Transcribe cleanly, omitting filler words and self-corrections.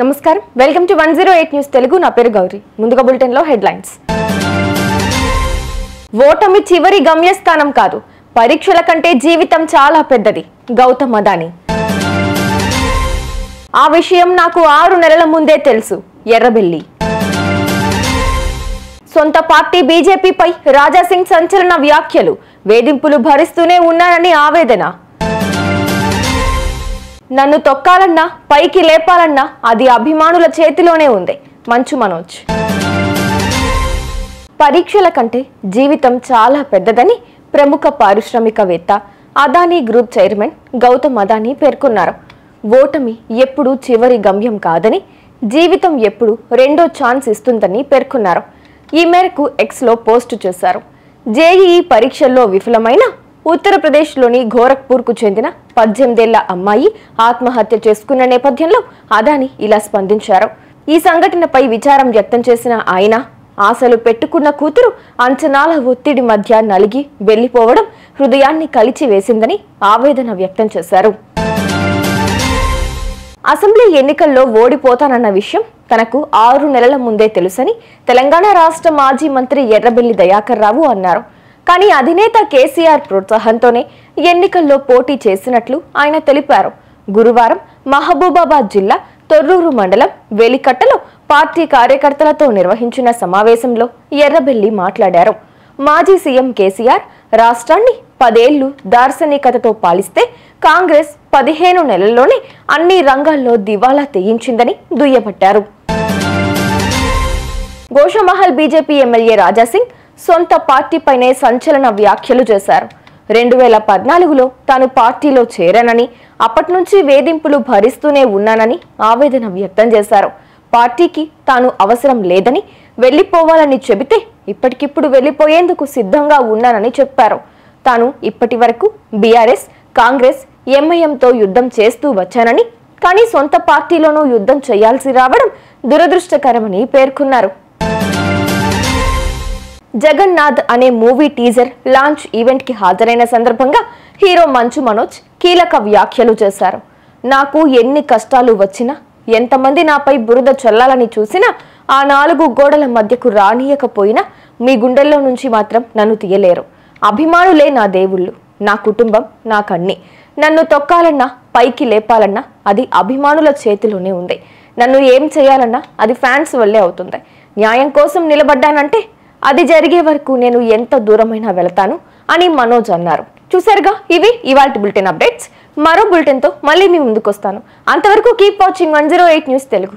నమస్కారం welcome to 108 news Telugu నా పేరు గౌరీ ముందుగా బులెటిన్ లో హెడ్లైన్స్ ఓటమి చివరి గమ్యస్థానం కాదు పరీక్షల కంటే జీవితం చాలా పెద్దది గౌతమ్ అదాని ఆ విషయం నాకు 6 నెలల ముందే తెలుసు ఎర్రబెల్లి సొంత పార్టీ బీజేపీపై రాజా సింగ్ సంచలన వ్యాఖ్యలు వేధింపులు భరిస్తూనే ఉన్నారని ఆవేదన నన్ను తొక్కాలన్నా పైకి లేపాలన్నా అది అభిమానుల చేతిలోనే ఉంది మంచు మనోజ్ పరీక్షల కంటే జీవితం చాలా పెద్దదని ప్రముఖ పారిశ్రామికవేత్త అదానీ గ్రూప్ చైర్మన్ గౌతమ్ అదానీ పేర్కొన్నారు. ఓటమి ఎప్పుడు చివరి గమ్యం కాదని జీవితం ఎప్పుడు రెండో ఛాన్స్ ఇస్తుందని పేర్కొన్నారు. ఈ మేరకు ఎక్స్లో పోస్టు చేశారు. జేఈఈ పరీక్షల్లో విఫలమైన ఉత్తరప్రదేశ్లోని గోరఖ్పూర్కు చెందిన 18 ఏళ్ల అమ్మాయి ఆత్మహత్య చేసుకున్న నేపథ్యంలో అదానీ ఇలా స్పందించారు. ఈ సంఘటనపై విచారం వ్యక్తం చేసిన ఆయన ఆశలు పెట్టుకున్న కూతురు అంచనాల ఒత్తిడి మధ్య నలిగి వెళ్లిపోవడం హృదయాన్ని కలిచివేసిందని ఆవేదన వ్యక్తం చేశారు. అసెంబ్లీ ఎన్నికల్లో ఓడిపోతానన్న విషయం తనకు 6 నెలల ముందే తెలుసని తెలంగాణ రాష్ట్ర మాజీ మంత్రి ఎర్రబెల్లి దయాకర్ రావు అన్నారు. కానీ అధినేత కేసీఆర్ ప్రోత్సాహంతోనే ఎన్నికల్లో పోటీ చేసినట్లు ఆయన తెలిపారు. గురువారం మహబూబాబాద్ జిల్లా తొర్రూరు మండలం వేలికట్టలో పార్టీ కార్యకర్తలతో నిర్వహించిన సమావేశంలో ఎర్రబెల్లి మాట్లాడారు. మాజీ సీఎం కేసీఆర్ రాష్ట్రాన్ని 10 ఏళ్లు దార్శనికతతో పాలిస్తే కాంగ్రెస్ 15 నెలల్లోనే అన్ని రంగాల్లో దివాలా తెయించిందని దుయ్యబట్టారు. గోషామహల్ బీజేపీ ఎమ్మెల్యే రాజా సింగ్ సొంత పార్టీపైనే సంచలన వ్యాఖ్యలు చేశారు. 2014లో తాను పార్టీలో చేరానని అప్పటి నుంచి వేధింపులు భరిస్తూనే ఉన్నానని ఆవేదన వ్యక్తం చేశారు. పార్టీకి తాను అవసరం లేదని వెళ్లిపోవాలని చెబితే ఇప్పటికిప్పుడు వెళ్లిపోయేందుకు సిద్ధంగా ఉన్నానని చెప్పారు. తాను ఇప్పటి వరకు బీఆర్ఎస్, కాంగ్రెస్, ఎంఐఎంతో యుద్ధం చేస్తూ వచ్చానని కానీ సొంత పార్టీలోనూ యుద్ధం చేయాల్సి రావడం దురదృష్టకరమని పేర్కొన్నారు. జగన్నాథ్ అనే మూవీ టీజర్ లాంచ్ ఈవెంట్ కి హాజరైన సందర్భంగా హీరో మంచు మనోజ్ కీలక వ్యాఖ్యలు చేశారు. నాకు ఎన్ని కష్టాలు వచ్చినా ఎంతమంది నాపై బురద చల్లాలని చూసినా ఆ 4 గోడల మధ్యకు రానియకపోయినా మీ గుండెల్లో నుంచి మాత్రం నన్ను తీయలేరు. అభిమానులే నా దేవుళ్ళు, నా కుటుంబం, నాకన్నీ. నన్ను తొక్కాలన్నా పైకి లేపాలన్నా అది అభిమానుల చేతిలోనే ఉంది. నన్ను ఏం చేయాలన్నా అది ఫ్యాన్స్ వల్లే అవుతుంది. న్యాయం కోసం నిలబడ్డానంటే అది జరిగే వరకు నేను ఎంత దూరమైనా వెళతాను అని మనోజ్ అన్నారు. చూసారుగా, ఇవి ఇవాల్టి బులెటిన్ అప్డేట్స్. మరో బులెటిన్తో మళ్ళీ మీ ముందుకు వస్తాను. అంతవరకు కీప్ వాచింగ్ 108 న్యూస్ తెలుగు.